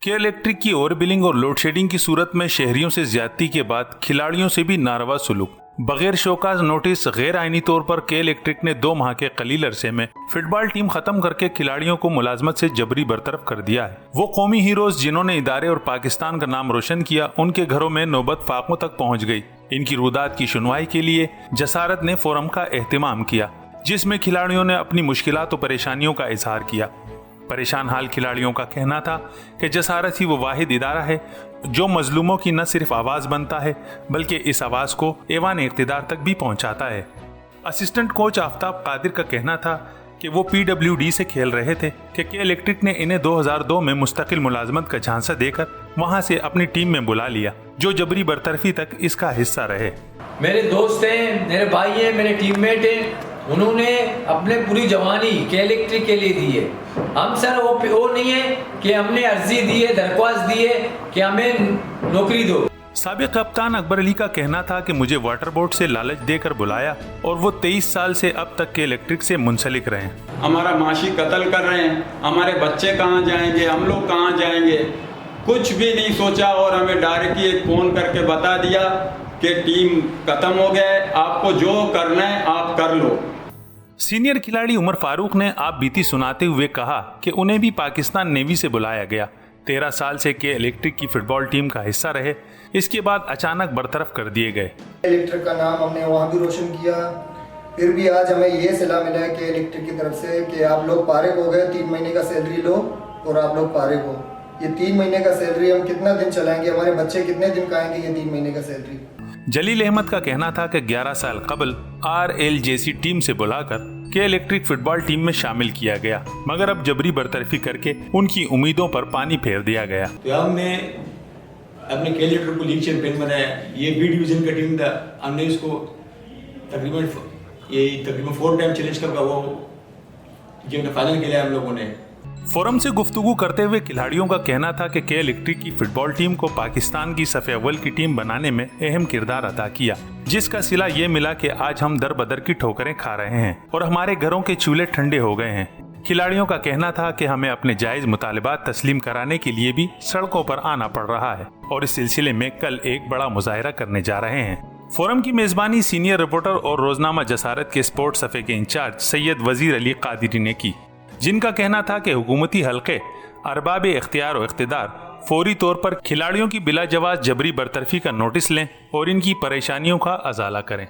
के इलेक्ट्रिक की over billing और लोड शेडिंग की सूरत में शहरियों से ज्यादती के बाद खिलाड़ियों से भी नारवा सुलूक। बगैर शोकाज नोटिस गैर आईनी तौर पर के इलेक्ट्रिक ने 2 माह के कलील अरसे में फुटबॉल टीम खत्म करके खिलाड़ियों को मुलाजमत से जबरी बरतरफ कर दिया है। वो कौमी हीरोज जिन्होंने इदारे और पाकिस्तान का नाम रोशन किया, उनके घरों में नौबत फाकों तक पहुंच गई। इनकी रुदात की सुनवाई के लिए जसारत ने फोरम का एहतमाम किया, जिसमें खिलाड़ियों ने अपनी मुश्किलात और परेशानियों का इजहार किया। परेशान हाल खिलाड़ियों का कहना था कि जसारत ही वो वाहिद इदारा है जो मजलूमों की न सिर्फ आवाज़ बनता है बल्कि इस आवाज़ को ऐवान इक़्तिदार तक भी पहुंचाता है। असिस्टेंट कोच आफ्ताब कादिर का कहना था कि वो PWD से खेल रहे थे कि के इलेक्ट्रिक ने इन्हें 2002 में मुस्तकिल मुलाजमत का झांसा देकर वहां से अपनी टीम में बुला लिया, जो जबरी बरतरफी तक इसका हिस्सा रहे। मेरे दोस्त हैं, मेरे भाई हैं, मेरे टीममेट हैं, उन्होंने अपने पूरी जवानी के इलेक्ट्रिक के लिए दी है। हम सर वो नहीं है कि हमने अर्जी दी है, दरख्वास्त दी है कि हमें नौकरी दो। साबिक कप्तान अकबर अली का कहना था कि मुझे वाटर बोर्ड से लालच देकर बुलाया और वो 23 साल से अब तक के इलेक्ट्रिक से मुंसलिक रहे। हमारा माशी कत्ल कर रहे हैं, हमारे बच्चे कहाँ जाएंगे, हम लोग कहाँ जाएंगे, कुछ भी नहीं सोचा और हमें डायरेक्टली एक फ़ोन करके बता दिया कि टीम खत्म हो गया, आपको जो करना है आप कर लो। सीनियर खिलाड़ी उमर फारूक ने आप बीती सुनाते हुए कहा कि उन्हें भी पाकिस्तान नेवी से बुलाया गया। 13 साल से के इलेक्ट्रिक की फुटबॉल टीम का हिस्सा रहे, इसके बाद अचानक बरतरफ कर दिए गए। इलेक्ट्रिक का नाम हमने वहाँ भी रोशन किया, फिर भी आज हमें ये सलाह मिला है कि इलेक्ट्रिक की तरफ से कि आप लोग फारिग हो गए, 3 महीने का सैलरी लो और आप लोग फारिग हो। ये 3 महीने का सैलरी हम कितना दिन चलाएंगे, हमारे बच्चे कितने दिन खाएंगे ये 3 महीने का सैलरी। जलील अहमद का कहना था कि 11 साल कबल RLJC टीम से बुलाकर के इलेक्ट्रिक फुटबॉल टीम में शामिल किया गया, मगर अब जबरी बरतरफी करके उनकी उम्मीदों पर पानी फेर दिया गया। तो हमने अपने के इलेक्ट्रिक को लीग चैंपियन बनाया। ये बी डिवीजन का टीम था, हमने इसको तकरीबन 4 टाइम चैलेंज करके वो गेम फाइनल खेला हम लोगों ने। फोरम से गुफ्तगू करते हुए खिलाड़ियों का कहना था कि के इलेक्ट्रिक की फुटबॉल टीम को पाकिस्तान की सफ़े अव्वल की टीम बनाने में अहम किरदार अदा किया, जिसका सिला ये मिला कि आज हम दर बदर की ठोकरें खा रहे हैं और हमारे घरों के चूल्हे ठंडे हो गए हैं। खिलाड़ियों का कहना था कि हमें अपने जायज मुतालिबात तस्लीम कराने के लिए भी सड़कों पर आना पड़ रहा है और इस सिलसिले में कल एक बड़ा मुजाहिरा करने जा रहे हैं। फोरम की मेजबानी सीनियर रिपोर्टर और रोजनामा जसारत के स्पोर्ट सफ़े के इंचार्ज सैयद वजीर अली कादिरी ने की, जिनका कहना था कि हुकूमती हल्के अरबाब इख्तियार और इख्तिदार फौरी तौर पर खिलाड़ियों की बिला जवाज जबरी बरतरफी का नोटिस लें और इनकी परेशानियों का अजाला करें।